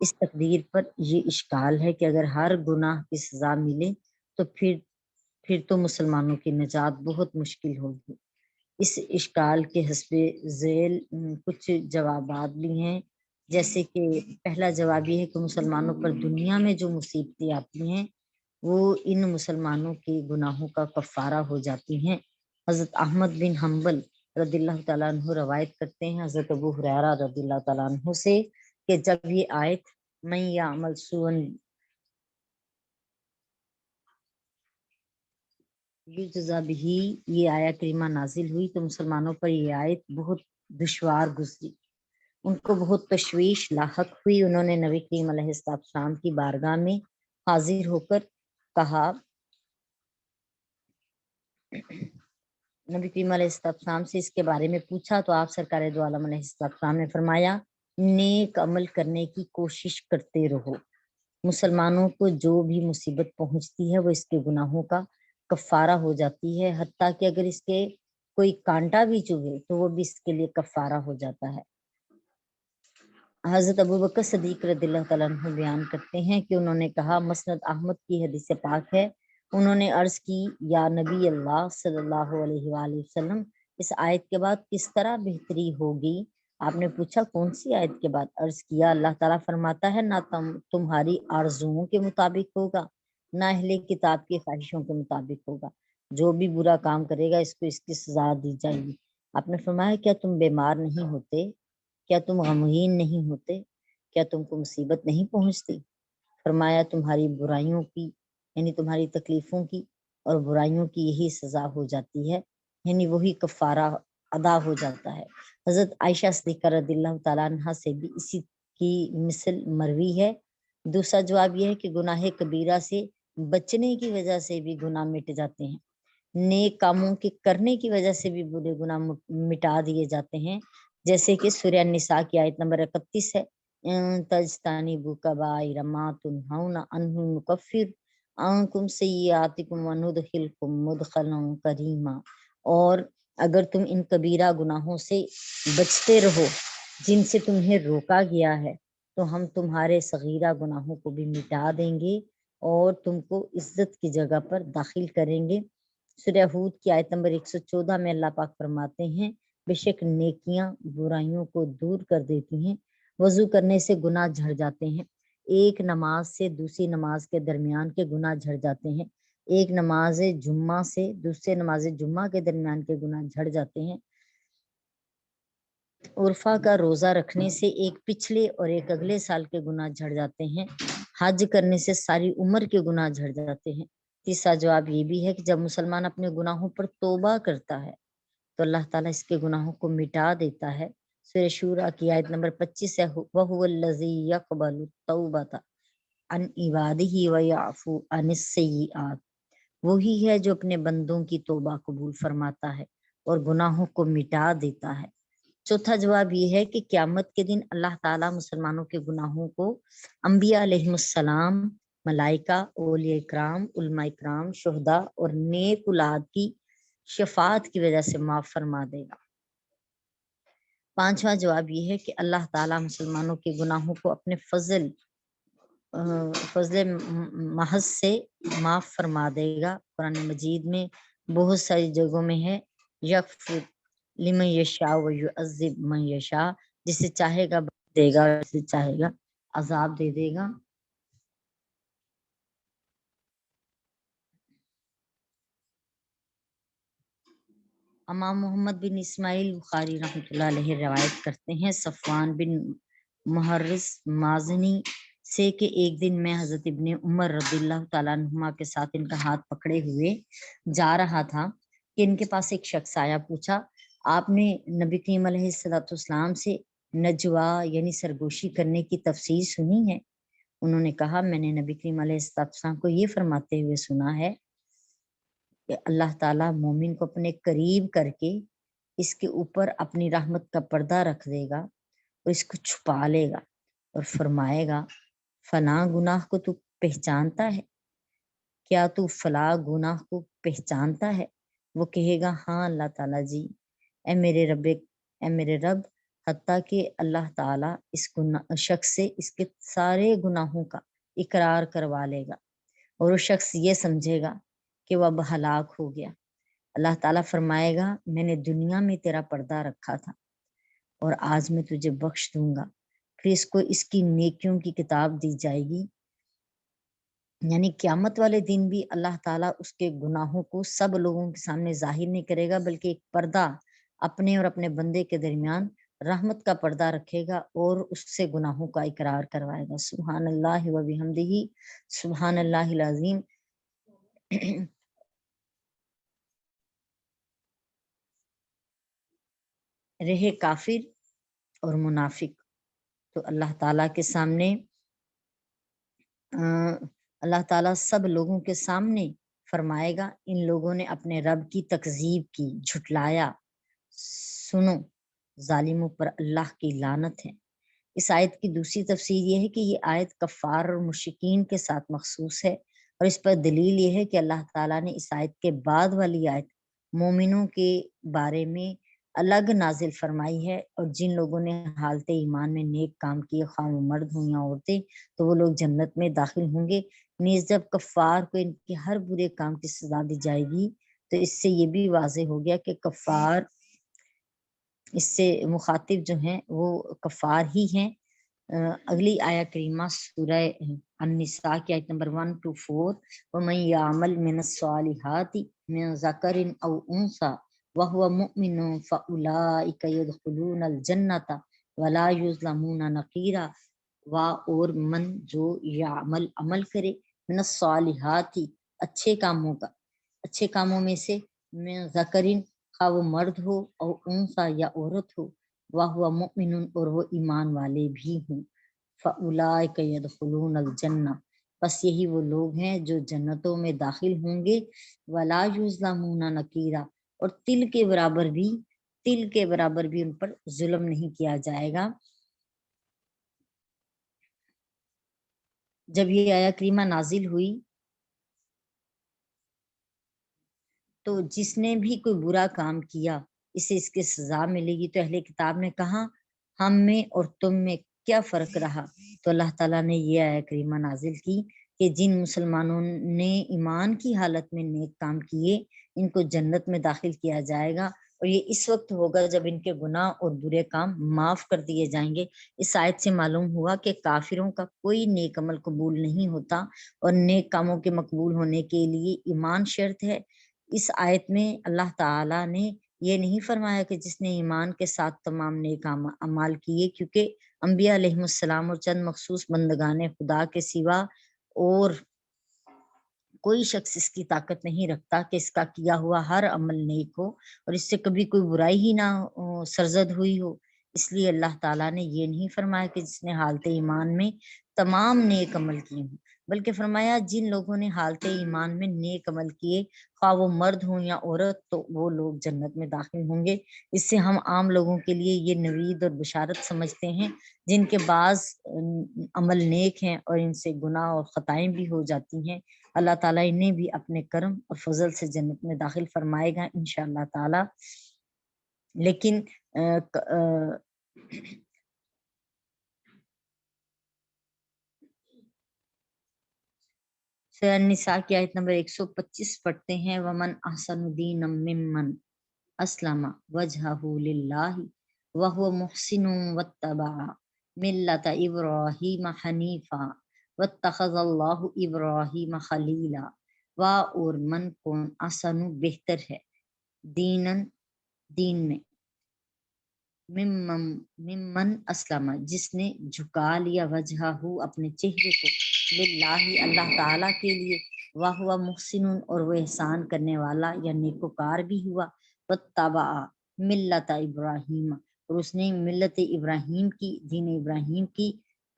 اس تقدیر پر یہ اشکال ہے کہ اگر ہر گناہ کی سزا ملے تو پھر تو مسلمانوں کی نجات بہت مشکل ہوگی۔ اس اشکال کے حسب ذیل کچھ جوابات بھی ہیں، جیسے کہ پہلا جواب یہ ہے کہ مسلمانوں پر دنیا میں جو مصیبتیں آتی ہیں وہ ان مسلمانوں کے گناہوں کا کفارہ ہو جاتی ہیں۔ حضرت احمد بن حنبل رضی اللہ تعالیٰ عنہ روایت کرتے ہیں حضرت ابو ہریرہ رضی اللہ تعالیٰ عنہ سے کہ جب یہ آیت من یعمل سوءا یجزا بہ یہ آیت کریمہ نازل ہوئی تو مسلمانوں پر یہ آیت بہت دشوار گزری، ان کو بہت تشویش لاحق ہوئی۔ انہوں نے نبی کریم علیہ السلام کی بارگاہ میں حاضر ہو کر کہا، نبی کریم علیہ السلام سے اس کے بارے میں پوچھا تو آپ سرکار دو عالم علیہ السلام نے فرمایا نیک عمل کرنے کی کوشش کرتے رہو، مسلمانوں کو جو بھی مصیبت پہنچتی ہے وہ اس کے گناہوں کا کفارہ ہو جاتی ہے، حتیٰ کہ اگر اس کے کوئی کانٹا بھی چبھے تو وہ بھی اس کے لیے کفارہ ہو جاتا ہے۔ حضرت ابوبکر صدیق رضی اللہ تعالیٰ عنہ بیان کرتے ہیں کہ انہوں نے کہا، مسند احمد کی حدیث پاک ہے، انہوں نے عرض کی یا نبی اللہ صلی اللہ علیہ وآلہ وسلم اس آیت کے بعد کس طرح بہتری ہوگی؟ آپ نے پوچھا کون سی آیت کے بعد؟ عرض کیا اللہ تعالیٰ فرماتا ہے نہ تمہاری آرزوؤں کے مطابق ہوگا نہ اہل کتاب کی خواہشوں کے مطابق ہوگا، جو بھی برا کام کرے گا اس کو اس کی سزا دی جائے گی۔ آپ نے فرمایا کیا تم بیمار نہیں ہوتے؟ کیا تم غمگین نہیں ہوتے؟ کیا تم کو مصیبت نہیں پہنچتی؟ فرمایا تمہاری برائیوں کی یعنی تمہاری تکلیفوں کی اور برائیوں کی یہی سزا ہو جاتی ہے، یعنی وہی کفارہ ادا ہو جاتا ہے۔ حضرت عائشہ صدیقہ رضی اللہ تعالیٰ عنہ سے بھی اسی کی مثل مروی ہے۔ دوسرا جواب یہ ہے کہ گناہ کبیرہ سے بچنے کی وجہ سے بھی گناہ مٹ جاتے ہیں، نیک کاموں کے کرنے کی وجہ سے بھی برے گناہ مٹا دیے جاتے ہیں، جیسے کہ سورہ النساء کی آیت نمبر 31 ہے، تجتنبوا کبائر ما تنہون عنہ نکفر عنکم سیئاتکم وندخلکم مدخلا کریما، اور اگر تم ان کبیرہ گناہوں سے بچتے رہو جن سے تمہیں روکا گیا ہے تو ہم تمہارے صغیرہ گناہوں کو بھی مٹا دیں گے اور تم کو عزت کی جگہ پر داخل کریں گے۔ سورہ ہود کی آیت نمبر 114 میں اللہ پاک فرماتے ہیں بے شک نیکیاں برائیوں کو دور کر دیتی ہیں، وضو کرنے سے گناہ جھڑ جاتے ہیں، ایک نماز سے دوسری نماز کے درمیان کے گناہ جھڑ جاتے ہیں، ایک نماز جمعہ سے دوسرے نماز جمعہ کے درمیان کے گناہ جھڑ جاتے ہیں، عرفہ کا روزہ رکھنے سے ایک پچھلے اور ایک اگلے سال کے گناہ جھڑ جاتے ہیں، حج کرنے سے ساری عمر کے گناہ جھڑ جاتے ہیں۔ تیسرا جواب یہ بھی ہے کہ جب مسلمان اپنے گناہوں پر توبہ کرتا ہے تو اللہ تعالیٰ اس کے گناہوں کو مٹا دیتا ہے۔ سورہ شورى کی آیت نمبر 25 ہے، وَهُوَ الَّذِي يَقْبَلُ التَّوْبَةَ عَنْ عِبَادِهِ وَيَعْفُو عَنِ السَّيِّئَاتِ، وہی ہے جو اپنے بندوں کی توبہ قبول فرماتا ہے اور گناہوں کو مٹا دیتا ہے۔ چوتھا جواب یہ ہے کہ قیامت کے دن اللہ تعالیٰ مسلمانوں کے گناہوں کو انبیاء علیہ السلام، ملائکہ، اولیاء اکرام، علماء اکرام، شہداء اور نیک اولاد کی شفاعت کی وجہ سے معاف فرما دے گا۔ پانچواں جواب یہ ہے کہ اللہ تعالیٰ مسلمانوں کے گناہوں کو اپنے فضل محض سے معاف فرما دے گا۔ قرآن مجید میں بہت ساری جگہوں میں ہے یغفر لمن یشاء ویعذب من یشاء، جسے چاہے گا دے گا اور جسے چاہے گا عذاب دے دے گا۔ امام محمد بن اسماعیل بخاری رحمۃ اللہ علیہ روایت کرتے ہیں صفوان بن محرز مازنی سے کہ ایک دن میں حضرت ابن عمر رضی اللہ تعالیٰ عنہما کے ساتھ ان کا ہاتھ پکڑے ہوئے جا رہا تھا کہ ان کے پاس ایک شخص آیا، پوچھا آپ نے نبی کریم علیہ الصلوۃ والسلام سے نجوا یعنی سرگوشی کرنے کی تفسیر سنی ہے؟ انہوں نے کہا میں نے نبی کریم علیہ الصلوۃ والسلام کو یہ فرماتے ہوئے سنا ہے کہ اللہ تعالیٰ مومن کو اپنے قریب کر کے اس کے اوپر اپنی رحمت کا پردہ رکھ دے گا اور اس کو چھپا لے گا اور فرمائے گا فلاں گناہ کو تو پہچانتا ہے کیا؟ تو فلاں گناہ کو پہچانتا ہے؟ وہ کہے گا ہاں اللہ تعالیٰ جی، اے میرے رب حتیٰ کہ اللہ تعالیٰ اس شخص سے اس کے سارے گناہوں کا اقرار کروا لے گا اور وہ شخص یہ سمجھے گا کہ وہ اب ہلاک ہو گیا۔ اللہ تعالیٰ فرمائے گا میں نے دنیا میں تیرا پردہ رکھا تھا اور آج میں تجھے بخش دوں گا۔ پھر اس کو اس کی نیکیوں کی کتاب دی جائے گی، یعنی قیامت والے دن بھی اللہ تعالیٰ اس کے گناہوں کو سب لوگوں کے سامنے ظاہر نہیں کرے گا، بلکہ ایک پردہ اپنے اور اپنے بندے کے درمیان رحمت کا پردہ رکھے گا اور اس سے گناہوں کا اقرار کروائے گا۔ سبحان اللہ و بحمدہ، سبحان اللہ العظیم۔ رہے کافر اور منافق تو اللہ تعالیٰ کے سامنے اللہ تعالیٰ سب لوگوں کے سامنے فرمائے گا ان لوگوں نے اپنے رب کی تکذیب کی، جھٹلایا، سنو ظالموں پر اللہ کی لعنت ہے۔ اس آیت کی دوسری تفسیر یہ ہے کہ یہ آیت کفار اور مشرکین کے ساتھ مخصوص ہے، اور اس پر دلیل یہ ہے کہ اللہ تعالیٰ نے اس آیت کے بعد والی آیت مومنوں کے بارے میں الگ نازل فرمائی ہے، اور جن لوگوں نے حالت ایمان میں نیک کام کیے، خواہ وہ مرد ہوں یا عورتیں، تو وہ لوگ جنت میں داخل ہوں گے۔ نیز جب کفار کو ان کے ہر برے کام کی سزا دی جائے گی تو اس سے یہ بھی واضح ہو گیا کہ کفار، اس سے مخاطب جو ہیں وہ کفار ہی ہیں۔ اگلی آیہ کریمہ سورہ النساء کی آیت نمبر 1 to 4، وَمَن يَعْمَلْ مِنَ الصَّالِحَاتِ مِن ذَكَرٍ أَوْ أُنثَىٰ وَهُوَ مُؤْمِنٌ فَأُولَٰئِكَ يَدْخُلُونَ الْجَنَّةَ وَلَا يُظْلَمُونَ نَقِيرًا۔ اور من جو یعمل عمل کرے من الصالحات اچھے کاموں کا، اچھے کاموں میں سے، من ذکرین خواہ وہ مرد ہو، اور انثیٰ یا عورت ہو، وَهُوَ مُؤْمِنٌ اور وہ ایمان والے بھی ہوں، فَأُولَٰئِکَ يَدْخُلُونَ الْجَنَّةَ بس یہی وہ لوگ ہیں جو جنتوں میں داخل ہوں گے، وَلَا يُظْلَمُونَ نَقِيرًا اور تل کے برابر بھی ان پر ظلم نہیں کیا جائے گا۔ جب یہ آیہ کریمہ نازل ہوئی تو جس نے بھی کوئی برا کام کیا اسے اس کی سزا ملے گی، تو اہل کتاب نے کہا ہم میں اور تم میں کیا فرق رہا؟ تو اللہ تعالیٰ نے یہ آیہ کریمہ نازل کی کہ جن مسلمانوں نے ایمان کی حالت میں نیک کام کیے ان کو جنت میں داخل کیا جائے گا، اور یہ اس وقت ہوگا جب ان کے گناہ اور برے کام معاف کر دیے جائیں گے۔ اس آیت سے معلوم ہوا کہ کافروں کا کوئی نیک عمل قبول نہیں ہوتا، اور نیک کاموں کے مقبول ہونے کے لیے ایمان شرط ہے۔ اس آیت میں اللہ تعالیٰ نے یہ نہیں فرمایا کہ جس نے ایمان کے ساتھ تمام نیک اعمال کیے، کیونکہ انبیاء علیہ السلام اور چند مخصوص بندگان خدا کے سوا اور کوئی شخص اس کی طاقت نہیں رکھتا کہ اس کا کیا ہوا ہر عمل نیک ہو اور اس سے کبھی کوئی برائی ہی نہ سرزد ہوئی ہو۔ اس لیے اللہ تعالیٰ نے یہ نہیں فرمایا کہ جس نے حالت ایمان میں تمام نیک عمل کیے ہوں، بلکہ فرمایا جن لوگوں نے حالت ایمان میں نیک عمل کیے، خواہ وہ مرد ہوں یا عورت، تو وہ لوگ جنت میں داخل ہوں گے۔ اس سے ہم عام لوگوں کے لیے یہ نوید اور بشارت سمجھتے ہیں جن کے بعض عمل نیک ہیں اور ان سے گناہ اور خطائیں بھی ہو جاتی ہیں، اللہ تعالیٰ انہیں بھی اپنے کرم اور فضل سے جنت میں داخل فرمائے گا انشاءاللہ تعالیٰ۔ لیکن سورہ النساء کی آیت نمبر 125 پڑھتے ہیں، وَمَنْ أَحْسَنُ دِينًا مِّمَّنْ أَسْلَمَ وَجْهَهُ لِلَّهِ وَهُوَ مُحْسِنٌ وَاتَّبَعَ مِلَّةَ إِبْرَاهِيمَ حَنِيفًا وَاتَّخَذَ اللَّهُ إِبْرَاهِيمَ خَلِيلًا۔ اور من کون احسن بہتر ہے، دین میں، ممن اسلم جس نے جھکا لیا، وجہہ اپنے چہرے کو، للہ اللہ تعالیٰ کے لیے، وہو محسن اور وہ احسان کرنے والا یا نیکوکار بھی ہوا، واتبع ملت ابراہیم اور اس نے ملت ابراہیم کی، دین ابراہیم کی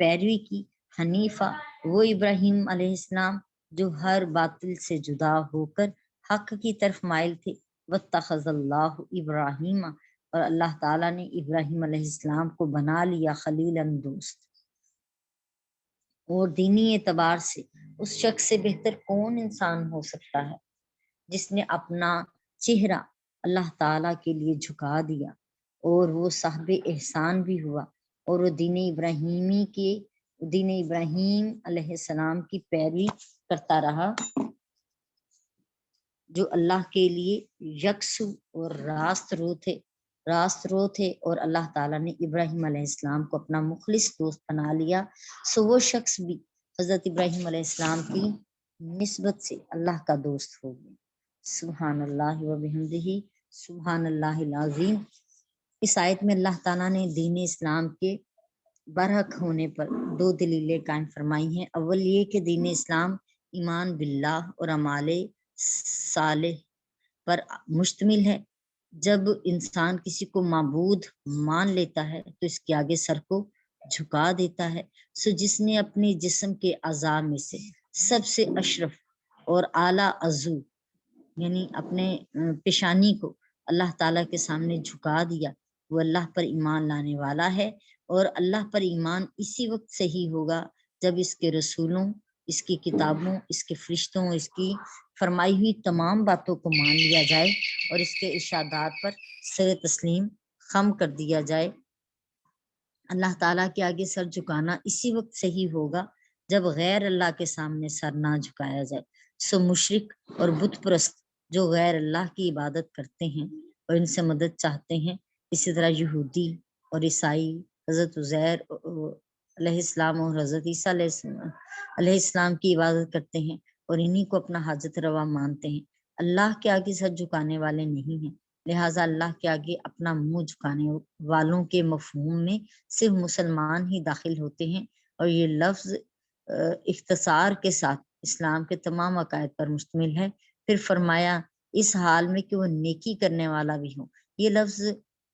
پیروی کی، حنیفہ وہ ابراہیم علیہ السلام جو ہر باطل سے جدا ہو کر حق کی طرف مائل تھے، واتخذ اللہ ابراہیم اور اللہ تعالیٰ نے ابراہیم علیہ السلام کو بنا لیا خلیلاً دوست۔ اور دینی اعتبار سے اس شخص سے بہتر کون انسان ہو سکتا ہے جس نے اپنا چہرہ اللہ تعالیٰ کے لیے جھکا دیا، اور وہ صاحب احسان بھی ہوا، اور وہ دین ابراہیم علیہ السلام کی پیروی کرتا رہا، جو اللہ کے لیے یکسو اور راست رو تھے، اور اللہ تعالیٰ نے ابراہیم علیہ السلام کو اپنا مخلص دوست بنا لیا، سو وہ شخص بھی حضرت ابراہیم علیہ السلام کی نسبت سے اللہ کا دوست ہو گیا۔ سبحان اللہ و بحمدہ، سبحان اللہ العظیم۔ اس آیت میں اللہ تعالیٰ نے دین اسلام کے برحق ہونے پر دو دلیلیں قائم فرمائی ہیں۔ اول یہ کہ دین اسلام ایمان باللہ اور اعمال صالح پر مشتمل ہے۔ جب انسان کسی کو معبود مان لیتا ہے تو اس کے آگے سر کو جھکا دیتا ہے۔ سو جس نے اپنے جسم کے اعضاء میں سے سب سے اشرف اور اعلیٰ عضو یعنی اپنے پیشانی کو اللہ تعالیٰ کے سامنے جھکا دیا، وہ اللہ پر ایمان لانے والا ہے، اور اللہ پر ایمان اسی وقت صحیح ہوگا جب اس کے رسولوں، اس کی کتابوں، اس کے فرشتوں، اس کی فرمائی ہوئی تمام باتوں کو مان لیا جائے اور اس کے ارشادات پر سر تسلیم خم کر دیا جائے۔ اللہ تعالیٰ کے آگے سر جھکانا اسی وقت صحیح ہوگا جب غیر اللہ کے سامنے سر نہ جھکایا جائے۔ سو مشرک اور بت پرست جو غیر اللہ کی عبادت کرتے ہیں اور ان سے مدد چاہتے ہیں، اسی طرح یہودی اور عیسائی حضرت عزیر علیہ السلام اور حضرت عیسیٰ علیہ السلام کی عبادت کرتے ہیں اور انہی کو اپنا حاجت روا مانتے ہیں، اللہ کے آگے سر جھکانے والے نہیں ہیں۔ لہٰذا اللہ کے آگے اپنا منہ جھکانے والوں کے مفہوم میں صرف مسلمان ہی داخل ہوتے ہیں، اور یہ لفظ اختصار کے ساتھ اسلام کے تمام عقائد پر مشتمل ہے۔ پھر فرمایا اس حال میں کہ وہ نیکی کرنے والا بھی ہو۔ یہ لفظ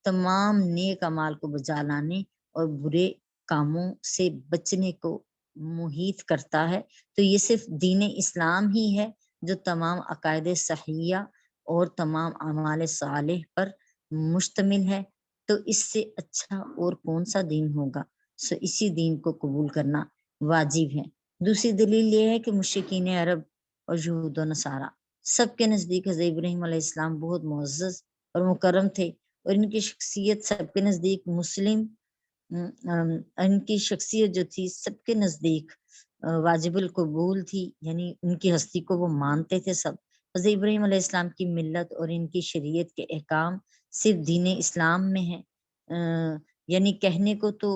تمام نیک اعمال کو بجا لانے اور برے کاموں سے بچنے کو محیط کرتا ہے۔ تو یہ صرف دین اسلام ہی ہے جو تمام عقائد صحیحہ اور تمام اعمال صالح پر مشتمل ہے، تو اس سے اچھا اور کون سا دین ہوگا؟ سو اسی دین کو قبول کرنا واجب ہے۔ دوسری دلیل یہ ہے کہ مشرکین عرب اور یہود و نصارہ سب کے نزدیک حضرت ابراہیم علیہ السلام بہت معزز اور مکرم تھے، اور ان کی شخصیت سب کے نزدیک ان کی شخصیت جو تھی سب کے نزدیک واجب القبول تھی، یعنی ان کی ہستی کو وہ مانتے تھے سب۔ حضرت ابراہیم علیہ السلام کی ملت اور ان کی شریعت کے احکام صرف دین اسلام میں ہیں، یعنی کہنے کو تو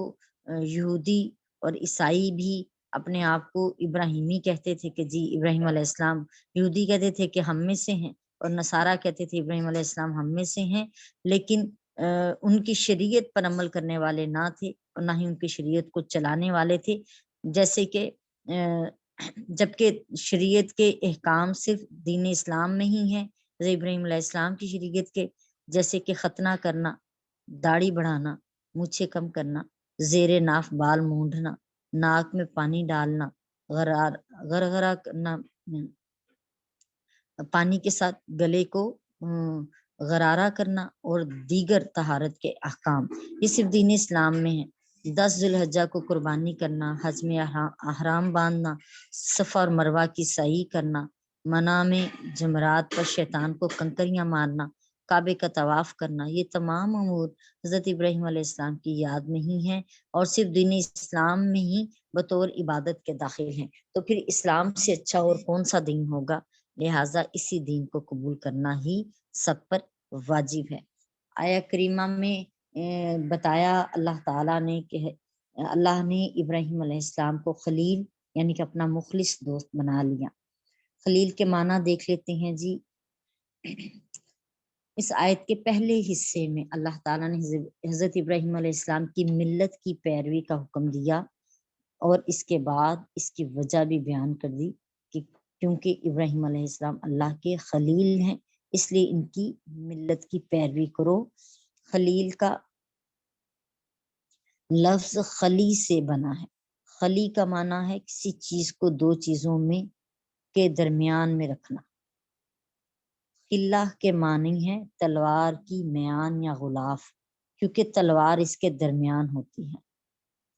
یہودی اور عیسائی بھی اپنے آپ کو ابراہیمی کہتے تھے کہ جی ابراہیم علیہ السلام، یہودی کہتے تھے کہ ہم میں سے ہیں، اور نصارہ کہتے تھے ابراہیم علیہ السلام ہم میں سے ہیں، لیکن ان کی شریعت پر عمل کرنے والے نہ تھے اور نہ ہی ان کی شریعت کو چلانے والے تھے۔ جیسے کہ جبکہ شریعت کے احکام صرف دین اسلام میں ہی ہیں، حضرت ابراہیم علیہ السلام کی شریعت کے، جیسے کہ ختنہ کرنا، داڑھی بڑھانا، مونچھیں کم کرنا، زیر ناف بال مونڈنا، ناک میں پانی ڈالنا، غرغرہ کرنا، پانی کے ساتھ گلے کو غرارہ کرنا، اور دیگر طہارت کے احکام یہ صرف دین اسلام میں ہیں۔ 10 ذی الحجہ کو قربانی کرنا، حج میں احرام باندھنا، صفا اور مروہ کی سعی کرنا، منع میں جمرات پر شیطان کو کنکریاں مارنا، کعبے کا طواف کرنا، یہ تمام امور حضرت ابراہیم علیہ السلام کی یاد میں ہی ہیں اور صرف دین اسلام میں ہی بطور عبادت کے داخل ہیں۔ تو پھر اسلام سے اچھا اور کون سا دین ہوگا؟ لہٰذا اسی دین کو قبول کرنا ہی سب پر واجب ہے۔ آیہ کریمہ میں بتایا اللہ تعالیٰ نے کہ اللہ نے ابراہیم علیہ السلام کو خلیل یعنی کہ اپنا مخلص دوست بنا لیا۔ خلیل کے معنی دیکھ لیتے ہیں جی۔ اس آیت کے پہلے حصے میں اللہ تعالیٰ نے حضرت ابراہیم علیہ السلام کی ملت کی پیروی کا حکم دیا، اور اس کے بعد اس کی وجہ بھی بیان کر دی کہ کیونکہ ابراہیم علیہ السلام اللہ کے خلیل ہیں، اس لیے ان کی ملت کی پیروی کرو۔ خلیل کا لفظ خلی سے بنا ہے۔ خلی کا معنی ہے کسی چیز کو دو چیزوں میں کے درمیان میں رکھنا۔ خلہ کے معنی ہے تلوار کی میان یا غلاف، کیونکہ تلوار اس کے درمیان ہوتی ہے۔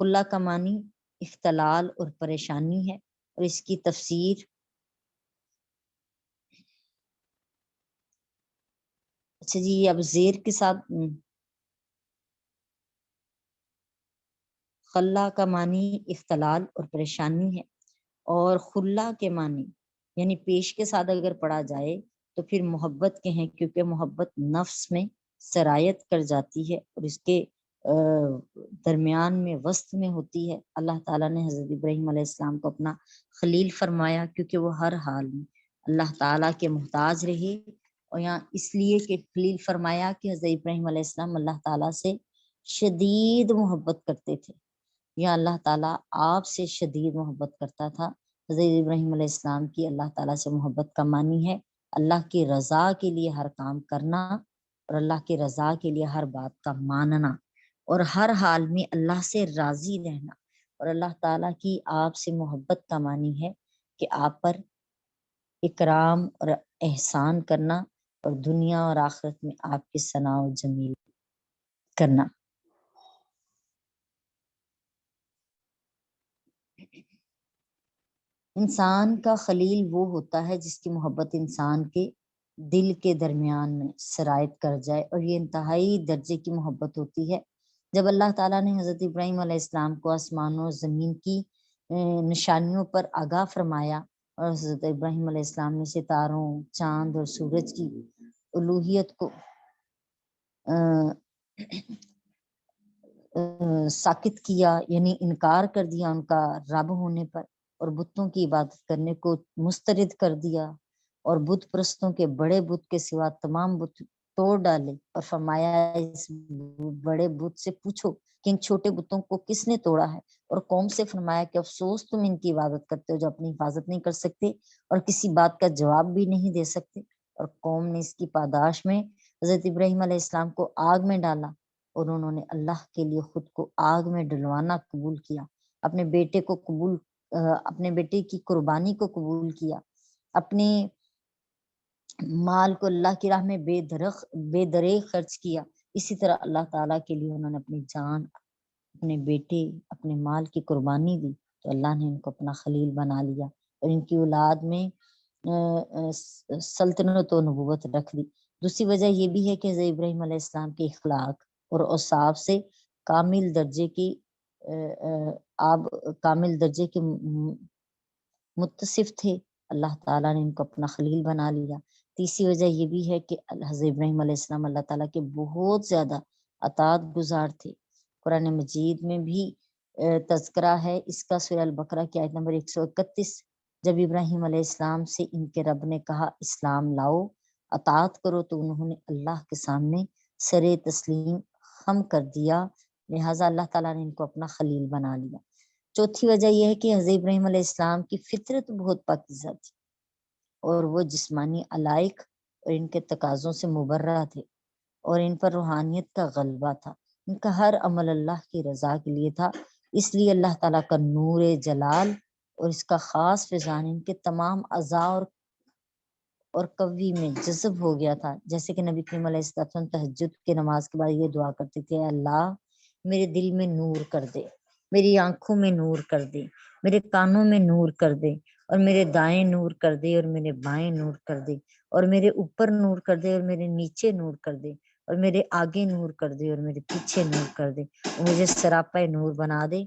خلہ کا معنی اختلال اور پریشانی ہے، اور اس کی تفسیر اچھا جی اب زیر کے ساتھ خلا کا معنی اختلال اور پریشانی ہے، اور خلا کے معنی یعنی پیش کے ساتھ اگر پڑھا جائے تو پھر محبت کے ہیں، کیونکہ محبت نفس میں سرایت کر جاتی ہے اور اس کے درمیان میں وسط میں ہوتی ہے۔ اللہ تعالیٰ نے حضرت ابراہیم علیہ السلام کو اپنا خلیل فرمایا کیونکہ وہ ہر حال میں اللہ تعالیٰ کے محتاج رہے، اور یہاں اس لیے کہ خلیل فرمایا کہ حضرت ابراہیم علیہ السلام اللہ تعالیٰ سے شدید محبت کرتے تھے، یا اللہ تعالیٰ آپ سے شدید محبت کرتا تھا۔ حضرت ابراہیم علیہ السلام کی اللہ تعالیٰ سے محبت کا معنی ہے اللہ کی رضا کے لیے ہر کام کرنا، اور اللہ کی رضا کے لیے ہر بات کا ماننا، اور ہر حال میں اللہ سے راضی رہنا۔ اور اللہ تعالیٰ کی آپ سے محبت کا معنی ہے کہ آپ پر اکرام اور احسان کرنا، اور دنیا اور آخرت میں آپ کی ثنا و جمیل کرنا۔ انسان کا خلیل وہ ہوتا ہے جس کی محبت انسان کے دل کے درمیان میں سرایت کر جائے، اور یہ انتہائی درجے کی محبت ہوتی ہے۔ جب اللہ تعالیٰ نے حضرت ابراہیم علیہ السلام کو آسمانوں اور زمین کی نشانیوں پر آگاہ فرمایا، اور حضرت ابراہیم علیہ السلام نے ستاروں، چاند اور سورج کی الوہیت کو ساکت کیا، یعنی انکار کر دیا ان کا رب ہونے پر، اور بتوں کی عبادت کرنے کو مسترد کر دیا، اور بت پرستوں کے بڑے بت کے سوا تمام بت توڑ ڈالے، اور فرمایا اس بڑے بت سے پوچھو کہ ان چھوٹے بتوں کو کس نے توڑا ہے، اور قوم سے فرمایا کہ افسوس تم ان کی عبادت کرتے ہو جو اپنی حفاظت نہیں کر سکتے اور کسی بات کا جواب بھی نہیں دے سکتے۔ اور قوم نے اس کی پاداش میں حضرت ابراہیم علیہ السلام کو آگ میں ڈالا، اور انہوں نے اللہ کے لیے خود کو آگ میں ڈلوانا قبول کیا، اپنے بیٹے کی قربانی کو قبول کیا، اپنے مال کو اللہ کی راہ میں بے دریغ خرچ کیا۔ اسی طرح اللہ تعالیٰ کے لیے انہوں نے اپنی جان، اپنے بیٹے، اپنے مال کی قربانی دی، تو اللہ نے ان کو اپنا خلیل بنا لیا، اور ان کی اولاد میں سلطنت و نبوت رکھ دی۔ دوسری وجہ یہ بھی ہے کہ حضرت ابراہیم علیہ السلام کے اخلاق اور اوصاف سے کامل درجے کے متصف تھے، اللہ تعالیٰ نے ان کو اپنا خلیل بنا لیا۔ تیسری وجہ یہ بھی ہے کہ حضرت ابراہیم علیہ السلام اللہ تعالیٰ کے بہت زیادہ اطاعت گزار تھے۔ قرآن مجید میں بھی تذکرہ ہے اس کا، سورہ البقرہ کی آیت نمبر 131، جب ابراہیم علیہ السلام سے ان کے رب نے کہا اسلام لاؤ، اطاعت کرو، تو انہوں نے اللہ کے سامنے سر تسلیم خم کر دیا، لہٰذا اللہ تعالیٰ نے ان کو اپنا خلیل بنا لیا۔ چوتھی وجہ یہ ہے کہ حضرت ابراہیم علیہ السلام کی فطرت بہت پاکیزہ تھی، اور وہ جسمانی علائق اور ان کے تقاضوں سے مبرہ تھے، اور ان پر روحانیت کا غلبہ تھا، ان کا ہر عمل اللہ کی رضا کے لیے تھا، اس لیے اللہ تعالیٰ کا نور جلال اور اس کا خاص فیضان ان کے تمام اعضاء اور قوی میں جذب ہو گیا تھا۔ جیسے کہ نبی کریم علیہ السلام تہجد کے نماز کے بعد یہ دعا کرتے تھے، اللہ میرے دل میں نور کر دے، میری آنکھوں میں نور کر دے، میرے کانوں میں نور کر دے، اور میرے دائیں نور کر دے اور میرے بائیں نور کر دے، اور میرے اوپر نور کر دے اور میرے نیچے نور کر دے، اور میرے آگے نور کر دے اور میرے پیچھے نور کر دے، اور مجھے سراپا نور بنا دے۔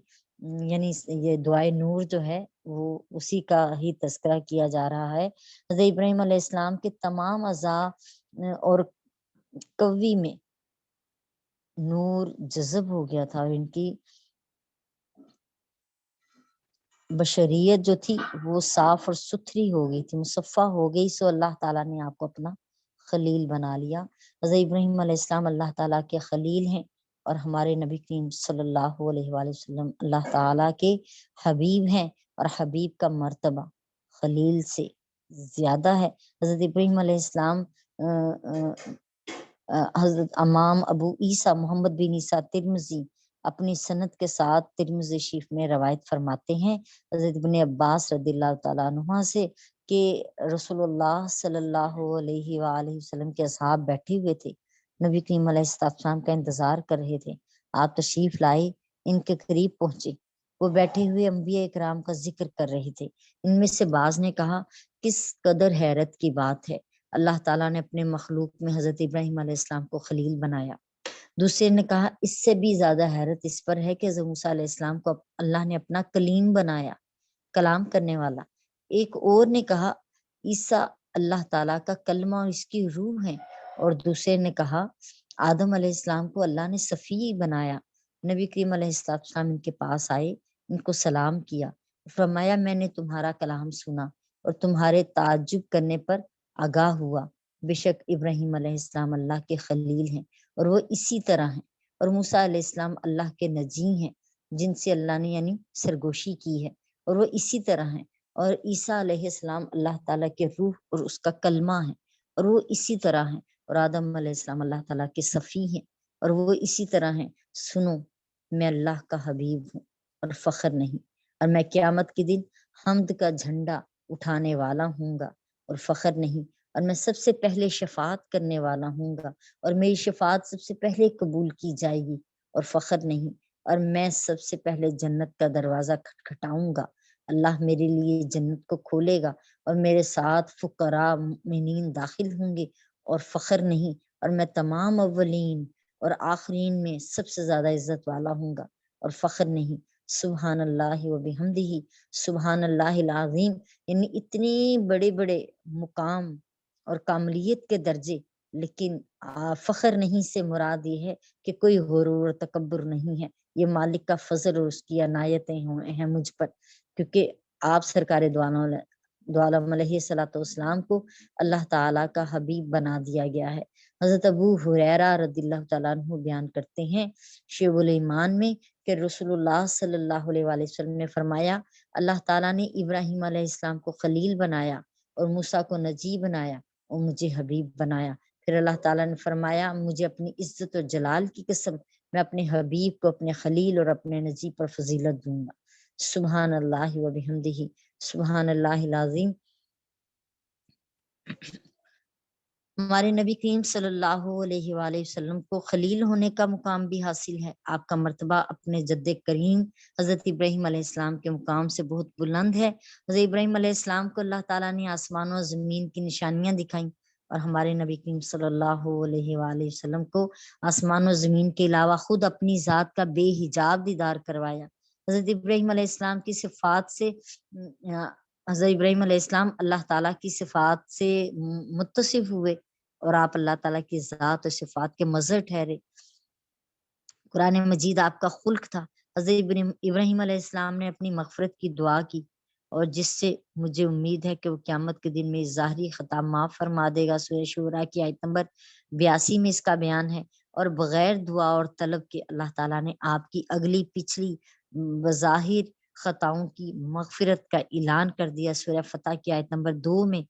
یعنی یہ دعائے نور جو ہے وہ اسی کا ہی تذکرہ کیا جا رہا ہے۔ حضرت ابراہیم علیہ السلام کے تمام اعضاء اور قوی میں نور جذب ہو گیا تھا، اور ان کی بشریت جو تھی وہ صاف اور ستھری ہو گئی تھی، مصفہ ہو گئی، سو اللہ تعالیٰ نے آپ کو اپنا خلیل بنا لیا۔ حضرت ابراہیم علیہ السلام اللہ تعالیٰ کے خلیل ہیں، اور ہمارے نبی کریم صلی اللہ علیہ وآلہ وسلم اللہ تعالیٰ کے حبیب ہیں، اور حبیب کا مرتبہ خلیل سے زیادہ ہے۔ حضرت ابراہیم علیہ السلام حضرت امام ابو عیسیٰ محمد بن عیسیٰ ترمذی اپنی سند کے ساتھ ترمذی شریف میں روایت فرماتے ہیں حضرت ابن عباس رضی اللہ تعالیٰ عنہ سے کہ رسول اللہ صلی اللہ علیہ وآلہ وسلم کے اصحاب بیٹھے ہوئے تھے، نبی کریم علیہ السلام کا انتظار کر رہے تھے، آپ تشریف لائے، ان کے قریب پہنچے، وہ بیٹھے ہوئے انبیاء اکرام کا ذکر کر رہے تھے۔ ان میں سے بعض نے کہا کس قدر حیرت کی بات ہے، اللہ تعالیٰ نے اپنے مخلوق میں حضرت ابراہیم علیہ السلام کو خلیل بنایا۔ دوسرے نے کہا اس سے بھی زیادہ حیرت اس پر ہے کہ حضرت موسیٰ علیہ السلام کو اللہ نے اپنا کلیم بنایا، کلام کرنے والا۔ ایک اور نے کہا عیسیٰ اللہ تعالیٰ کا کلمہ اور اس کی روح ہے، اور دوسرے نے کہا آدم علیہ السلام کو اللہ نے صفی بنایا۔ نبی کریم علیہ السلام ان کے پاس آئے، ان کو سلام کیا، فرمایا میں نے تمہارا کلام سنا اور تمہارے تعجب کرنے پر آگاہ ہوا، بے شک ابراہیم علیہ السلام اللہ کے خلیل ہیں اور وہ اسی طرح ہیں، اور موسیٰ علیہ السلام اللہ کے نجی ہیں جن سے اللہ نے یعنی سرگوشی کی ہے، اور وہ اسی طرح ہیں، اور عیسیٰ علیہ السلام اللہ تعالیٰ کے روح اور اس کا کلمہ ہے اور وہ اسی طرح ہیں، اور آدم علیہ السلام اللہ تعالیٰ کے صفی ہیں اور وہ اسی طرح ہیں۔ سنو میں اللہ کا حبیب ہوں اور فخر نہیں، اور میں قیامت کے دن حمد کا جھنڈا اٹھانے والا ہوں گا اور فخر نہیں، اور میں سب سے پہلے شفاعت کرنے والا ہوں گا اور میری شفاعت سب سے پہلے قبول کی جائے گی اور فخر نہیں، اور میں سب سے پہلے جنت کا دروازہ کھٹکھٹاؤں گا، اللہ میرے لیے جنت کو کھولے گا اور میرے ساتھ فقراء مومنین داخل ہوں گے اور فخر نہیں، اور میں تمام اولین اور آخرین میں سب سے زیادہ عزت والا ہوں گا اور فخر نہیں۔ سبحان اللہ و بحمدہ سبحان اللہ العظیم، یعنی اتنے بڑے بڑے مقام اور کاملیت کے درجے، لیکن فخر نہیں سے مراد یہ ہے کہ کوئی غرور اور تکبر نہیں ہے، یہ مالک کا فضل اور اس کی عنایتیں ہیں مجھ پر، کیونکہ آپ سرکار دو عالم علیہ الصلوۃ والسلام کو اللہ تعالیٰ کا حبیب بنا دیا گیا ہے۔ حضرت ابو ہریرہ رضی اللہ تعالیٰ عنہ بیان کرتے ہیں شعب الایمان میں کہ رسول اللہ صلی اللہ علیہ وآلہ وسلم نے فرمایا اللہ تعالیٰ نے ابراہیم علیہ السلام کو خلیل بنایا اور موسیٰ کو نجی بنایا اور مجھے حبیب بنایا۔ پھر اللہ تعالیٰ نے فرمایا مجھے اپنی عزت و جلال کی قسم میں اپنے حبیب کو اپنے خلیل اور اپنے نجی پر فضیلت دوں گا۔ سبحان اللہ و بحمدہ سبحان اللہ العظیم۔ ہمارے نبی کریم صلی اللہ علیہ وآلہ وسلم کو خلیل ہونے کا مقام بھی حاصل ہے۔ آپ کا مرتبہ اپنے جد کریم حضرت ابراہیم علیہ السلام کے مقام سے بہت بلند ہے۔ حضرت ابراہیم علیہ السلام کو اللہ تعالیٰ نے آسمان و زمین کی نشانیاں دکھائیں، اور ہمارے نبی کریم صلی اللہ علیہ وآلہ وسلم کو آسمان و زمین کے علاوہ خود اپنی ذات کا بے حجاب دیدار کروایا۔ حضرت ابراہیم علیہ السلام کی صفات سے حضرت ابراہیم علیہ السلام اللہ تعالیٰ کی صفات سے متصف ہوئے اور آپ اللہ تعالیٰ کی ذات اور صفات کے مظہر ٹھہرے۔ قرآن مجید آپ کا خلق تھا۔ حضرت ابراہیم علیہ السلام نے اپنی مغفرت کی دعا کی، اور جس سے مجھے امید ہے کہ وہ قیامت کے دن میں ظاہری خطا معاف فرما دے گا۔ سورہ شعراء کی آیت نمبر 82 میں اس کا بیان ہے، اور بغیر دعا اور طلب کے اللہ تعالیٰ نے آپ کی اگلی پچھلی بظاہر خطاؤں کی مغفرت کا اعلان کر دیا۔ سورہ فتح کی آیت نمبر 2 میں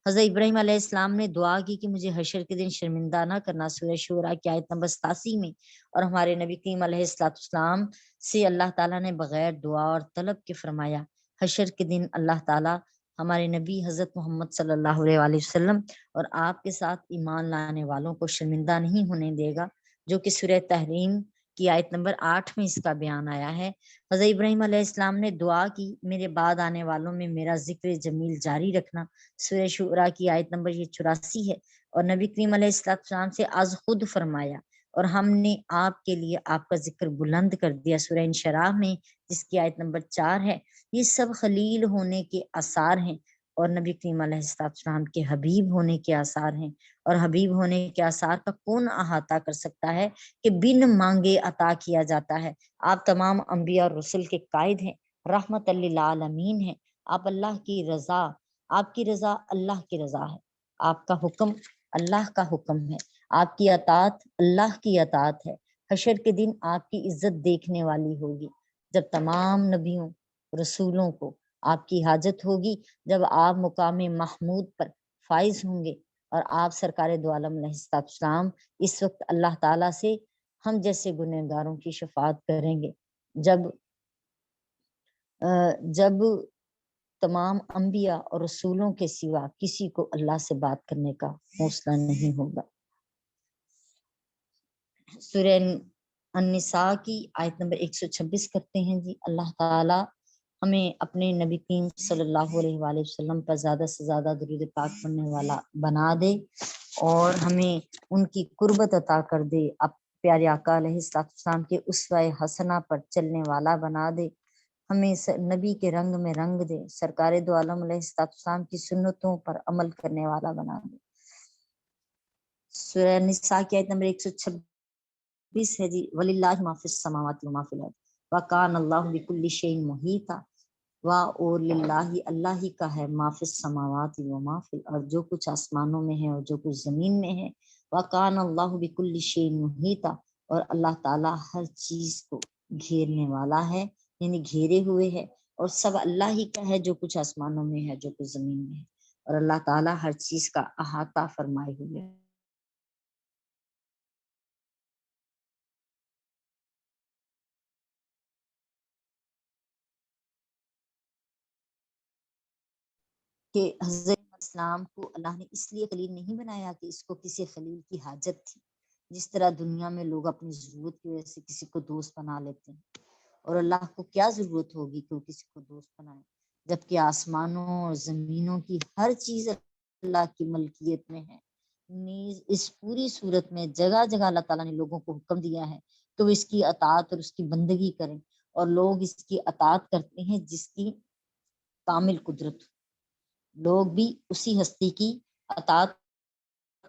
حضرت ابراہیم علیہ السلام نے دعا کی کہ مجھے حشر کے دن شرمندہ نہ کرنا۔ سورہ شعراء کی آیت نمبر 87 میں، اور ہمارے نبی کریم علیہ السلام سے اللہ تعالیٰ نے بغیر دعا اور طلب کے فرمایا حشر کے دن اللہ تعالیٰ ہمارے نبی حضرت محمد صلی اللہ علیہ وآلہ وسلم اور آپ کے ساتھ ایمان لانے والوں کو شرمندہ نہیں ہونے دے گا، جو کہ سورہ تحریم کی آیت نمبر 8 میں اس کا بیان آیا ہے۔ حضرت ابراہیم علیہ السلام نے دعا کی میرے بعد آنے والوں میں میرا ذکر جمیل جاری رکھنا۔ سورہ شعراء کی آیت نمبر 84 ہے، اور نبی کریم علیہ السلام سے آج خود فرمایا اور ہم نے آپ کے لیے آپ کا ذکر بلند کر دیا۔ سورہ انشراح میں جس کی آیت نمبر 4 ہے۔ یہ سب خلیل ہونے کے آثار ہیں اور نبی کریم علیہ السلام کے حبیب ہونے کے آثار ہیں، اور حبیب ہونے کے آثار کا کون احاطہ کر سکتا ہے کہ بن مانگے عطا کیا جاتا ہے۔ آپ تمام انبیاء اور رسل کے قائد ہیں، رحمت للعالمین ہیں۔ آپ اللہ کی رضا، آپ کی رضا اللہ کی رضا ہے، آپ کا حکم اللہ کا حکم ہے، آپ کی اطاعت اللہ کی اطاعت ہے۔ حشر کے دن آپ کی عزت دیکھنے والی ہوگی، جب تمام نبیوں رسولوں کو آپ کی حاجت ہوگی، جب آپ مقام محمود پر فائز ہوں گے، اور آپ سرکار دو عالم علیہ السلام اس وقت اللہ تعالیٰ سے ہم جیسے گنہگاروں کی شفاعت کریں گے، جب تمام انبیاء اور رسولوں کے سوا کسی کو اللہ سے بات کرنے کا حوصلہ نہیں ہوگا۔ سورہ النساء کی آیت نمبر 126 کرتے ہیں جی، اللہ تعالیٰ ہمیں اپنے نبی کریم صلی اللہ علیہ وآلہ وسلم پر زیادہ سے زیادہ درود پاک پڑھنے والا بنا دے، اور ہمیں ان کی قربت عطا کر دے، پیارے آقا علیہ السلام کے اسوہ حسنہ پر چلنے والا بنا دے، ہمیں نبی کے رنگ میں رنگ دے، سرکار دو عالم علیہ السلام کی سنتوں پر عمل کرنے والا بنا دے۔ سورہ نساء کی آیت نمبر 126 ہے جی، وَلِلَّهِ مَا فِي السَّمَاوَاتِ وَمَا فِي الْأَرْضِ وَكَانَ اللَّهُ بِكُلِّ شَيْءٍ مُحِيطًا، اور للہ اللہ ہی کا ہے ما فی السماوات و ما فی الارض، جو کچھ آسمانوں میں ہے اور جو کچھ زمین میں ہے، وَكَانَ اللَّهُ بِكُلِّ شَيْءٍ مُحِيطًا، اور اللہ تعالیٰ ہر چیز کو گھیرنے والا ہے، یعنی گھیرے ہوئے ہے، اور سب اللہ ہی کا ہے، جو کچھ آسمانوں میں ہے جو کچھ زمین میں ہے، اور اللہ تعالیٰ ہر چیز کا احاطہ فرمائے ہوئے ہے۔ کہ حضرت اسلام کو اللہ نے اس لیے خلیل نہیں بنایا کہ اس کو کسی خلیل کی حاجت تھی، جس طرح دنیا میں لوگ اپنی ضرورت کی وجہ سے کسی کو دوست بنا لیتے ہیں، اور اللہ کو کیا ضرورت ہوگی کہ وہ کسی کو دوست بنائے، جبکہ آسمانوں اور زمینوں کی ہر چیز اللہ کی ملکیت میں ہے۔ نیز اس پوری صورت میں جگہ جگہ اللہ تعالیٰ نے لوگوں کو حکم دیا ہے کہ وہ اس کی اطاعت اور اس کی بندگی کریں، اور لوگ اس کی اطاعت کرتے ہیں جس کی کامل قدرت، لوگ بھی اسی ہستی کی اطاعت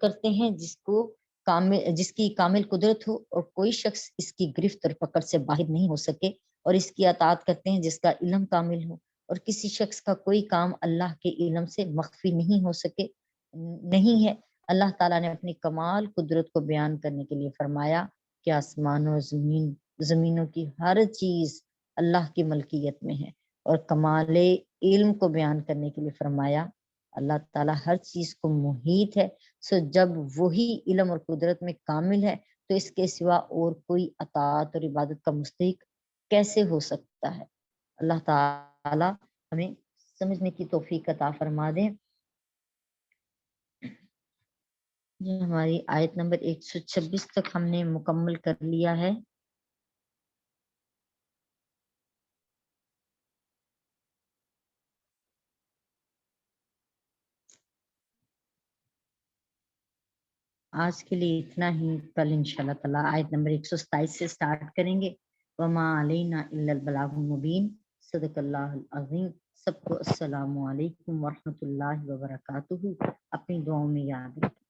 کرتے ہیں جس کی کامل قدرت ہو، اور کوئی شخص اس کی گرفت اور پکڑ سے باہر نہیں ہو سکے، اور اس کی اطاعت کرتے ہیں جس کا علم کامل ہو، اور کسی شخص کا کوئی کام اللہ کے علم سے مخفی نہیں ہو سکے نہیں ہے۔ اللہ تعالیٰ نے اپنی کمال قدرت کو بیان کرنے کے لیے فرمایا کہ آسمانوں اور زمینوں کی ہر چیز اللہ کی ملکیت میں ہے، اور کمال علم کو بیان کرنے کے لیے فرمایا اللہ تعالیٰ ہر چیز کو محیط ہے۔ سو جب وہی علم اور قدرت میں کامل ہے تو اس کے سوا اور کوئی اطاعت اور عبادت کا مستحق کیسے ہو سکتا ہے؟ اللہ تعالیٰ ہمیں سمجھنے کی توفیق عطا فرما دیں۔ یہ ہماری آیت نمبر 126 تک ہم نے مکمل کر لیا ہے۔ آج کے لیے اتنا ہی، کل انشاءاللہ تعالیٰ آیت نمبر 127 سے سٹارٹ کریں گے۔ وما علینا الا البلاغ المبین۔ صدق اللہ العظیم۔ سب کو السلام علیکم ورحمۃ اللہ وبرکاتہ۔ اپنی دعاؤں میں یاد رکھیں۔